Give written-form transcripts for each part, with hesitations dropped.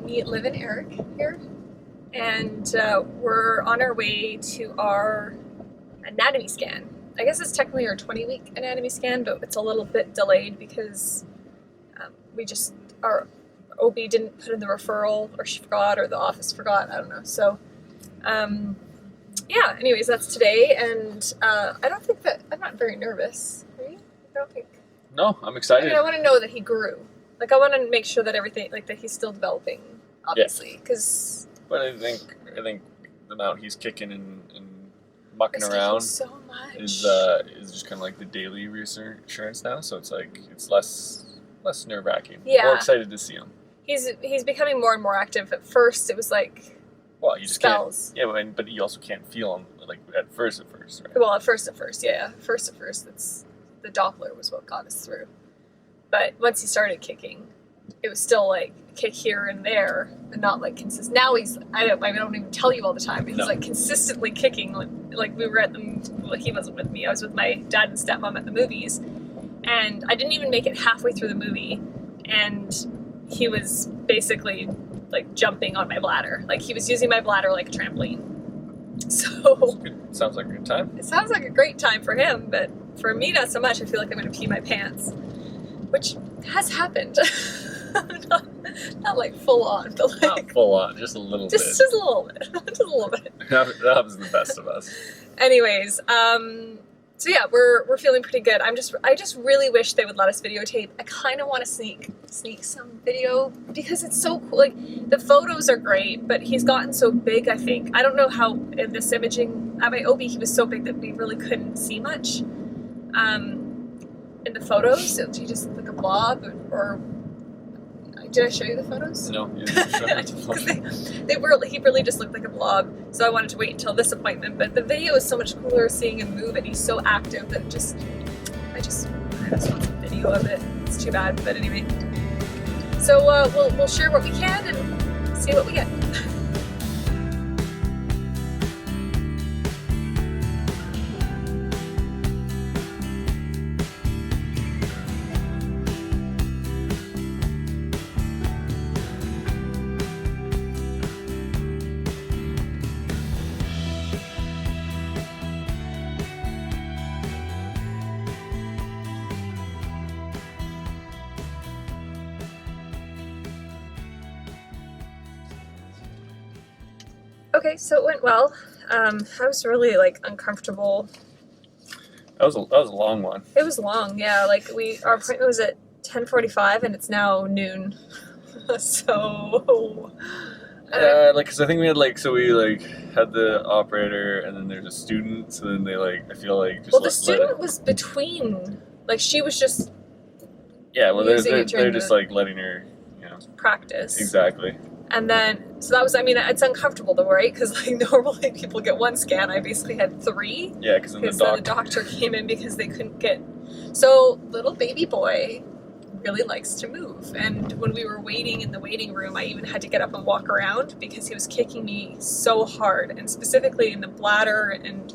meet Liv and Eric here, and we're on our way to our anatomy scan. I guess it's technically our 20-week anatomy scan, but it's a little bit delayed because our OB didn't put in the referral, or she forgot, or the office forgot, I don't know. So, yeah, anyways, that's today, and I'm not very nervous. Are you? I don't think. No, I'm excited. I mean, I want to know that he grew. Like, I want to make sure that everything, like, that he's still developing, obviously, because... But I think the amount he's kicking and mucking around so much. is just kind of like the daily reassurance now, so it's like, it's less nerve-wracking. Yeah. More excited to see him. He's becoming more and more active. At first, it was like... Well, you just spells. Can't. Yeah, but you also can't feel him, like, at first, right? Well, at first, yeah. First, it's... The Doppler was what got us through. But once he started kicking, it was still like kick here and there, and not like consistent. Now I don't even tell you all the time. He's like consistently kicking. Like we were at he wasn't with me. I was with my dad and stepmom at the movies, and I didn't even make it halfway through the movie, and he was basically like jumping on my bladder. Like he was using my bladder like a trampoline. So sounds like a good time. It sounds like a great time for him, but for me, not so much. I feel like I'm going to pee my pants, which has happened. not like full on, but like... Not full on, just a little bit. Just a little bit. Just a little bit. That happens to the best of us. Anyways, so yeah, we're feeling pretty good. I just really wish they would let us videotape. I kind of want to sneak some video because it's so cool. Like, the photos are great, but he's gotten so big, I think. I don't know how in this imaging, at my OB, he was so big that we really couldn't see much. In the photos, he just looked like a blob, or did I show you the photos? No, you didn't show me the photos. He really just looked like a blob, so I wanted to wait until this appointment, but the video is so much cooler seeing him move, and he's so active that I just want some video of it. It's too bad, but anyway. So we'll share what we can and see what we get. Okay, so it went well. I was really like uncomfortable. That was a long one. It was long, yeah. Like our appointment was at 10:45 and it's now noon. So. Yeah, because I think we had we had the operator and then there's a student. So then they I feel like just. Well, the student was between. Like she was just. Yeah, well, they're just letting her, practice. Exactly. And then, so that was, it's uncomfortable though, right? Because normally people get one scan. I basically had 3. Yeah, because the doctor came in because they couldn't get... So, little baby boy really likes to move. And when we were waiting in the waiting room, I even had to get up and walk around because he was kicking me so hard. And specifically in the bladder, and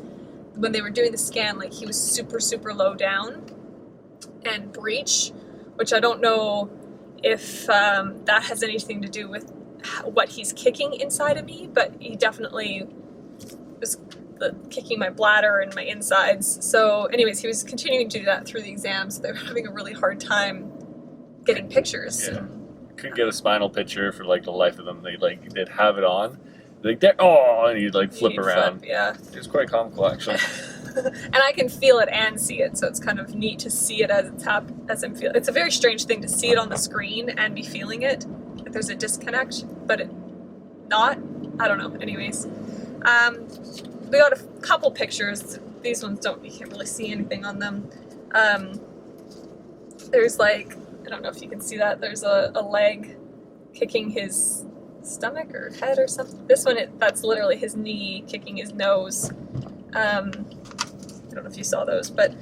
when they were doing the scan, he was super, super low down and breech, which I don't know if that has anything to do with what he's kicking inside of me, but he definitely was kicking my bladder and my insides. So anyways, he was continuing to do that through the exams. So they were having a really hard time getting pictures. Yeah. Couldn't get a spinal picture for the life of them. They'd have it on. And he'd flip around. Yeah. It was quite comical, actually. And I can feel it and see it, so it's kind of neat to see it as I'm feeling. It's a very strange thing to see it on the screen and be feeling it. There's a disconnect, but not. I don't know. Anyways, we got a couple pictures. These ones you can't really see anything on them. There's I don't know if you can see that. There's a leg kicking his stomach or head or something. This one, that's literally his knee kicking his nose. I don't know if you saw those, and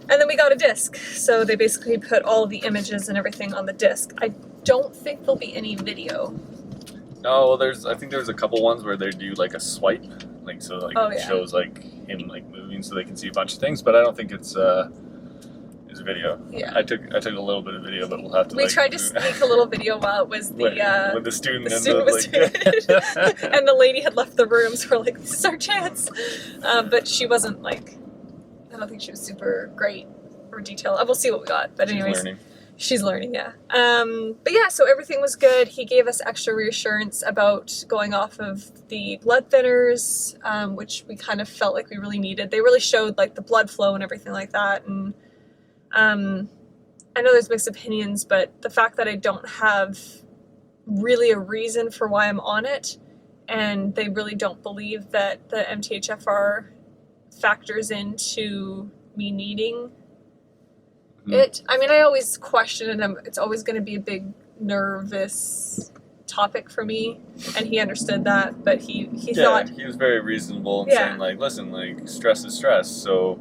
then we got a disc. So they basically put all the images and everything on the disc. I don't think there'll be any video. No, I think there's a couple ones where they do a swipe, it shows him moving so they can see a bunch of things, but I don't think it's is video. Yeah. I took a little bit of video, but we'll have to. We tried to sneak a little video while it was when the student was doing it, and the lady had left the room, so we're like, this is our chance. But she wasn't like, I don't think she was super great or detailed. We'll see what we got. But anyways, she's learning, yeah. But yeah, so everything was good. He gave us extra reassurance about going off of the blood thinners, which we kind of felt like we really needed. They really showed like the blood flow and everything like that. And I know there's mixed opinions, but the fact that I don't have really a reason for why I'm on it, and they really don't believe that the MTHFR factors into me needing it. I mean, I always question it, and it's always going to be a big nervous topic for me, and he understood that, but he thought... he was very reasonable in saying, like, listen, like, stress is stress, so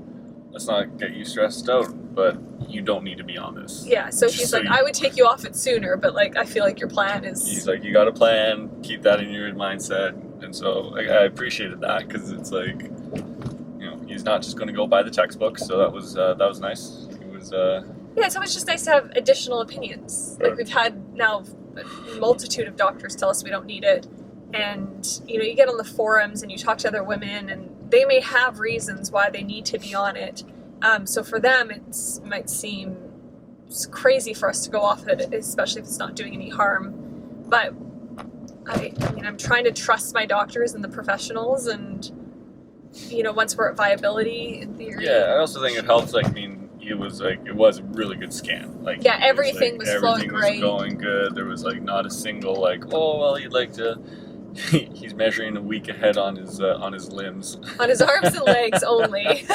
let's not get you stressed out, but you don't need to be on this. Yeah, so he's like, I would take you off it sooner, but, like, I feel like your plan is... He's like, you got a plan, keep that in your mindset, and so I appreciated that, because it's like, you know, he's not just going to go by the textbook, so that was nice. Yeah, it's always just nice to have additional opinions. Like, we've had now a multitude of doctors tell us we don't need it, and you know, you get on the forums and you talk to other women, and they may have reasons why they need to be on it. So for them, it might seem crazy for us to go off it, especially if it's not doing any harm. But I mean, I'm trying to trust my doctors and the professionals, and you know, once we're at viability, in theory. Yeah, I also think it helps. Like, I mean, it was a really good scan. Like, yeah, everything was flowing great. Everything was going good. There was like not a single like, oh well, you'd like to. He's measuring a week ahead on his limbs. On his arms and legs only.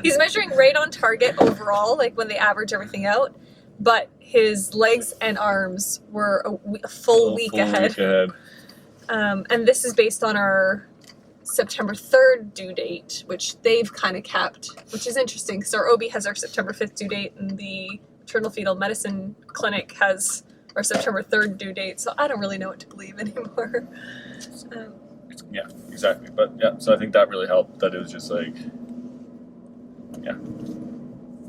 He's measuring right on target overall, like when they average everything out. But his legs and arms were a full week ahead. And this is based on our September 3rd due date, which they've kind of kept, which is interesting because our OB has our September 5th due date, and the maternal fetal medicine clinic has our September 3rd due date, so I don't really know what to believe anymore. Yeah, exactly. But yeah, so I think that really helped, that it was just like, yeah,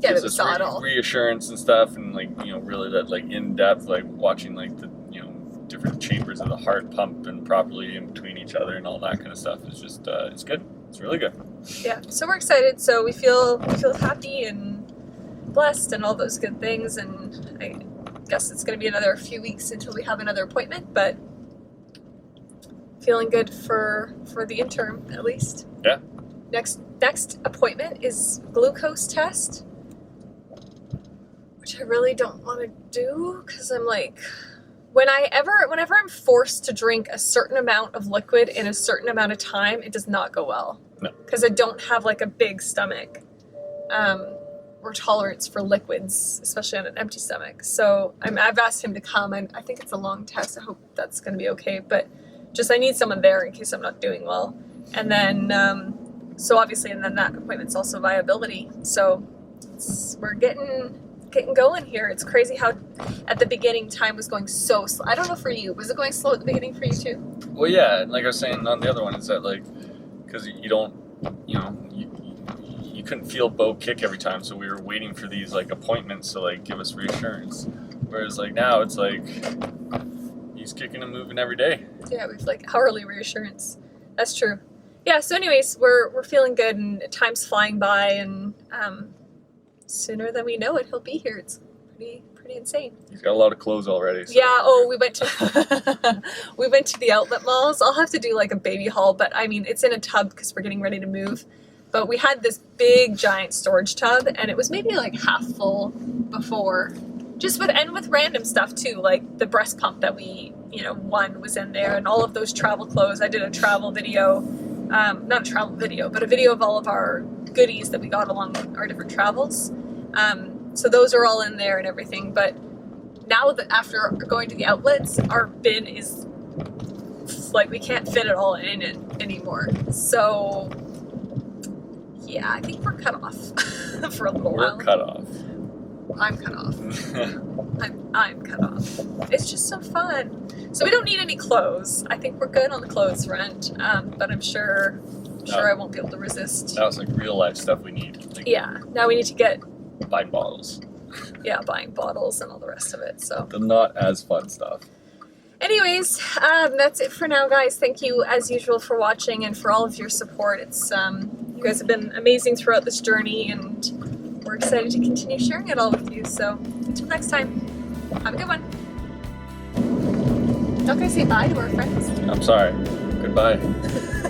that we saw it all. Reassurance and stuff, and like, you know, really that like in-depth, like watching like the, you know, different chambers of the heart pump and properly in between each other and all that kind of stuff is just, it's good. It's really good. Yeah, so we're excited. So we feel happy and blessed and all those good things, and I guess it's going to be another few weeks until we have another appointment, but feeling good for the interim at least. Yeah. Next appointment is glucose test, which I really don't want to do because I'm like, whenever I'm forced to drink a certain amount of liquid in a certain amount of time, it does not go well. No. Because I don't have like a big stomach. Or tolerance for liquids, especially on an empty stomach. So I've asked him to come, and I think it's a long test. I hope that's going to be okay, but just I need someone there in case I'm not doing well. And then, so obviously, and then that appointment's also viability. So we're getting going here. It's crazy how at the beginning time was going so slow. I don't know for you. Was it going slow at the beginning for you too? Well, yeah, and like I was saying on the other one, is that like, because you don't, you know, you couldn't feel Bo kick every time, so we were waiting for these like appointments to like give us reassurance. Whereas like now it's like he's kicking and moving every day. Yeah, we've like hourly reassurance. That's true. Yeah. So, anyways, we're feeling good, and time's flying by, and sooner than we know it, he'll be here. It's pretty insane. He's got a lot of clothes already. So. Yeah. Oh, we went to the outlet malls. I'll have to do like a baby haul, but I mean it's in a tub because we're getting ready to move. But we had this big giant storage tub, and it was maybe like half full before, just with random stuff too, like the breast pump that we, you know, won was in there, and all of those travel clothes. I did a travel video, not a travel video, but a video of all of our goodies that we got along our different travels. So those are all in there and everything. But now that after going to the outlets, our bin is like we can't fit it all in it anymore. So. Yeah, I think we're cut off for a little while. We're cut off. I'm cut off. I'm cut off. It's just so fun. So we don't need any clothes. I think we're good on the clothes front, but I'm sure I won't be able to resist. That was like real life stuff we need. Like, yeah, now we need to get... Buy bottles. Yeah, buying bottles and all the rest of it. So The not as fun stuff. anyways, that's it for now, guys. Thank you as usual for watching and for all of your support. It's you guys have been amazing throughout this journey, and we're excited to continue sharing it all with you. So until next time, have a good one. Not gonna say bye to our friends. I'm sorry. Goodbye.